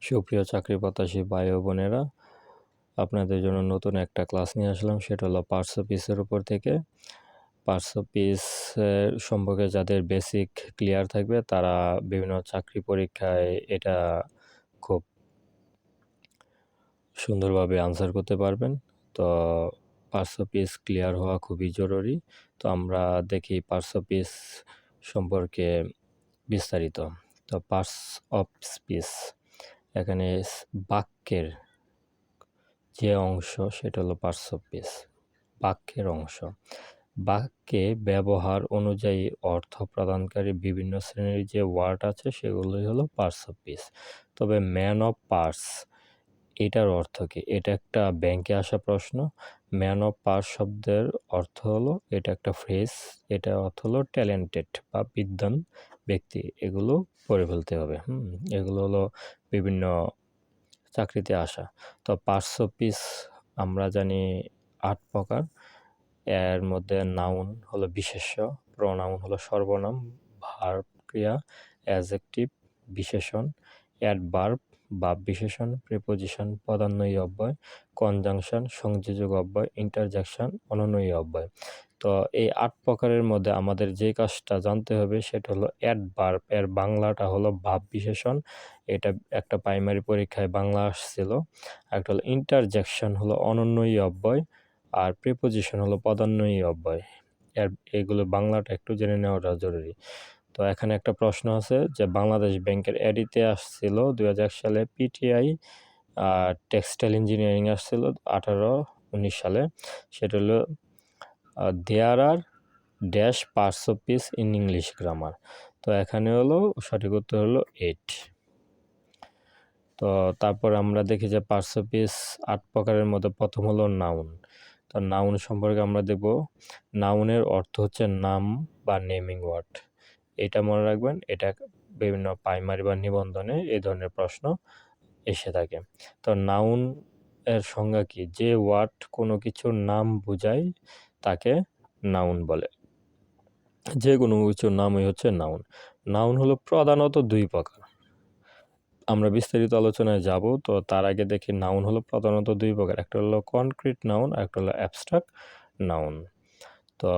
সুপ্রিয় চাকরি প্রত্যাশী ভাই ও বোনেরা, আপনাদের জন্য নতুন একটা ক্লাস নিয়ে আসলাম। সেটা হলো পার্টস অফ স্পিচের উপর থেকে। পার্টস অফ স্পিচ সম্পর্কে যাদের বেসিক ক্লিয়ার থাকবে তারা বিভিন্ন চাকরি পরীক্ষায় এটা খুব সুন্দরভাবে আনসার করতে পারবেন। তো পার্টস অফ স্পিচ ক্লিয়ার হওয়া খুবই জরুরি। তো আমরা দেখি পার্টস অফ স্পিচ সম্পর্কে বিস্তারিত। তো পার্টস অফ স্পিচ, এখানে বাক্যের যে অংশ সেটা হলো পার্টস অফ স্পিচ, বাক্যের অংশ। বাক্যে ব্যবহার অনুযায়ী অর্থ প্রদানকারী বিভিন্ন শ্রেণীর যে ওয়ার্ড আছে সেগুলোই হলো পার্টস অফ স্পিচ। তবে ম্যান অফ পার্টস এটার অর্থ কি? এটা একটা ব্যাংকে আসা প্রশ্ন। ম্যান অফ পার্টস শব্দের অর্থ হলো, এটা একটা ফ্রেজ, এটা অর্থ হলো ট্যালেন্টেড বা বিদ্বান ব্যক্তি। এগুলো পড়ে ফেলতে হবে। এগুলো হলো বিভিন্ন চাকরিতে আসা। তো পার্টস অফ স্পিচ আমরা জানি 8 প্রকার। এর মধ্যে নাউন হলো বিশেষ্য, প্রোনাউন হলো সর্বনাম, ভার্ব ক্রিয়া, অ্যাডজেক্টিভ বিশেষণ, অ্যাডভার্ব ভাব বিশেষণ, প্রিপোজিশন পদান্বয়ী অব্যয়, কনজাংশন সংযোজক অব্যয়, ইন্টারজেকশন অনন্বয়ী অব্যয়। তো এই 8 প্রকারের মধ্যে আমাদের যে কাজটা জানতে হবে সেটা হলো অ্যাডভার্ব। এর বাংলাটা হলো ভাব বিশেষণ। এটা একটা প্রাইমারি পরীক্ষায় বাংলা আসছিল। একটা হলো ইন্টারজেকশন হলো অনন্বয়ী অব্যয়, আর প্রিপোজিশন হলো পদান্বয়ী অব্যয়। এগুলো বাংলাটা একটু জেনে নেওয়াটা জরুরি। তো এখানে একটা প্রশ্ন আছে যে বাংলাদেশ ব্যাংকের এডিতে আসছিল 2001 সালে, পিটিআই টেক্সটাইল ইঞ্জিনিয়ারিং আসছিল 18-19 সালে। সেটা হলো there are dash parts of speech in English grammar. তো এখানে হলো সঠিক উত্তর হলো 8। তো তারপর আমরা দেখি যে পার্টস অফ স্পিচ 8 প্রকারের মধ্যে প্রথম হলো নাউন। তো নাউন সম্পর্কে আমরা দেখব, নাউনের অর্থ হচ্ছে নাম বা নেমিং ওয়ার্ড। এটা মনে রাখবেন, এটা বিভিন্ন প্রাইমারি বা নিবন্ধনে এই ধরনের প্রশ্ন এসে থাকে। তো নাউন এর সংজ্ঞা কি? যে ওয়ার্ড কোনো কিছুর নাম বোঝায় তাকে নাউন বলে। যে কোনো কিছুর নামই হচ্ছে নাউন। নাউন হলো প্রধানত 2 প্রকার। আমরা বিস্তারিত আলোচনায় যাব, তো তার আগে দেখি নাউন হলো প্রধানত 2 প্রকার। একটা হলো কনক্রিট নাউন, আর একটা হলো অ্যাবস্ট্রাক্ট নাউন। তো